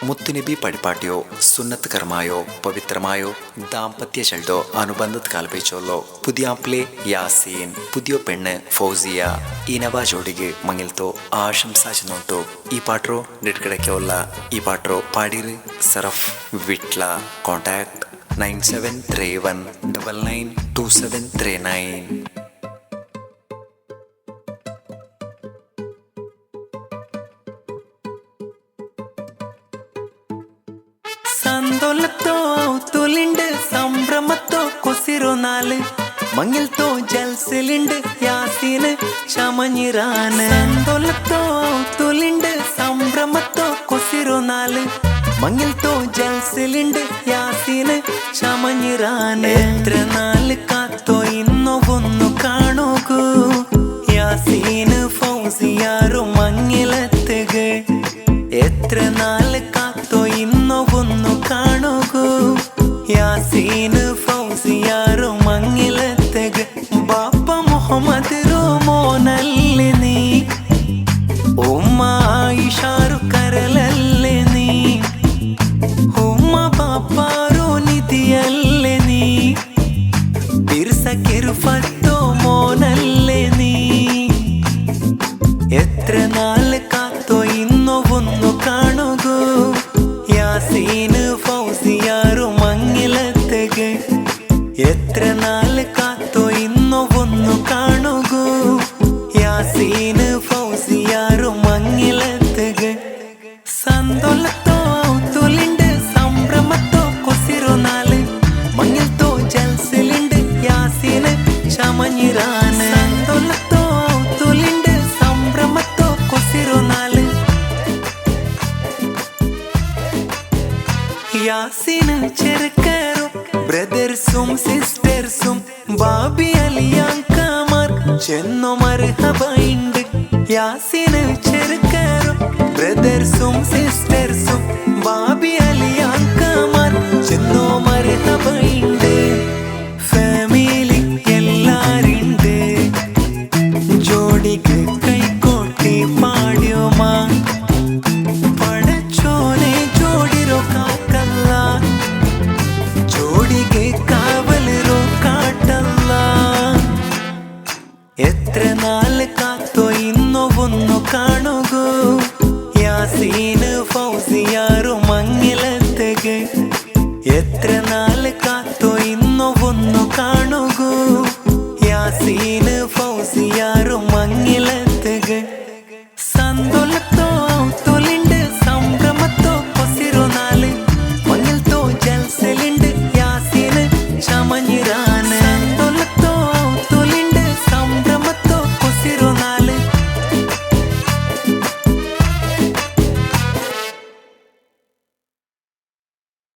മുത്തുനബി പരിപാടിയോ സുന്നത്ത് കർമായോ പവിത്രമായോ ദാമ്പത്യ ചെൽഡോ അനുബന്ധത് കാൽപ്പിച്ചോല്ലോ പുതിയാപ്ലെ യാസീൻ പുതിയ പെണ്ണ് ಫೌಜಿಯಾ ಈ ನವ ಜೋಡಿಗೆ ಮಂಗಿಲ್ತೋ ಆಶಂಸಾಚನೋಟು ಈ ಪಾಟ್ರೋ ನಿಟ್ಕಡಕ್ಕೆಲ್ಲ ಈ ಪಾಟ್ರೋ ಪಾಡಿರಿ ಸರಫ್ ವಿಟ್ಲ ಕಾಂಟ್ಯಾಕ್ಟ್ 9731992739. ಸಂದೋಲತ್ತೋ ಔತುಲಿಂಡ್ ಸಂಭ್ರಮತ್ತೋ ಕೊಸಿರೋ ನಾಲ್ ಮಂಗಿಲ್ತೋ ಜಲ್ಸಿಲಿಂಡ್ ಯಾಸೀನ್ ಶಮഞ്ഞിರಾನ್ ಸಂದೋಲತ್ತೋ ಔತುಲಿಂಡ್ ಸಂಭ್ರಮತ್ತೋ ಕೊಸಿರೋ ನಾಲ್ ಮಂಗಿಲ್ತೋ ಜಲ್ಸಿಲಿಂಡ್ ಯಾಸೀನ್ ಶಮഞ്ഞിരാൻ എത്ര നാല് കാത്തോ ഇന്നോ ഒന്നു കാണുകൂ യാസീൻ ഫൗസിയാറു മങ്ങിലത്തുക എത്ര നാല് കാത്തോ ഇന്നോ ഒന്നു കാണുകൂ യാസീൻ ഫൗസിയാറു മങ്ങിലത്തുക ബാപ്പ മുഹമ്മദ് റോമോനല്ലേ നീ ഉമ്മ ആയിഷാരു കരലല്ലേ നീ ഉമ്മ ബാപ്പാരു നിധിയല്ലേ നീ ബിർസക്കിർഫത്തോ മോനല്ലേ നീ എത്ര നാല് കാത്തോ ഇന്നോ ഒന്നു കാണുകൂ യാസീൻ ഫൗസിയാറു മങ്ങിലത്തുക എത്ര നാല് കാത്തോ ഇന്നോ ഒന്നു കാണുകൂ യാസീൻ ഫൗസിയാറു മങ്ങിലത്തുക ಸಂದೋಲತ್ತೋ ಔತುಲಿಂಡ್ ಸಂಭ್ರಮತ್ತೋ ಕೊಸಿರೋ ನಾಲ್ ಮಂಗಿಲ್ತೋ ಜಲ್ಸಿಲಿಂಡ್ ಯಾಸೀನ್ ಶಮഞ്ഞിരാൻ ಸಂದೋಲತ್ತೋ ಔತುಲಿಂಡ್ ಸಂಭ್ರಮತ್ತೋ ಕೊಸಿರೋ ನಾಲ್ യാസീൻ ചെറുക്കരും ബ്രദർസും സിസ്റ്റേഴ്സും ബാബി അലിയാങ്കമാർ ചെന്നോ മർഹബയുണ്ട് യാസീൻ ചെറുക്കരും ബ്രദർസും സിസ്റ്റേഴ്സും ബാബി അലിയാങ്കമാർ ചെന്നോ മർഹബയുണ്ട് ഫാമിലി എല്ലാരുണ്ട് ജോഡിക്ക് കൈക്കോട്ടി പാടിയോമാ പടച്ചോനെ ജോഡിരോ കാക്കല്ല ജോഡിಗೆ കാവലರೋ കാട്ടല്ല എത്ര നാല് കാത്തോ ഇന്നോ ഒന്നു കാണുകൂ യാസീൻ ഫൗസിയാറു മങ്ങിലത്തുക എത്ര നാല്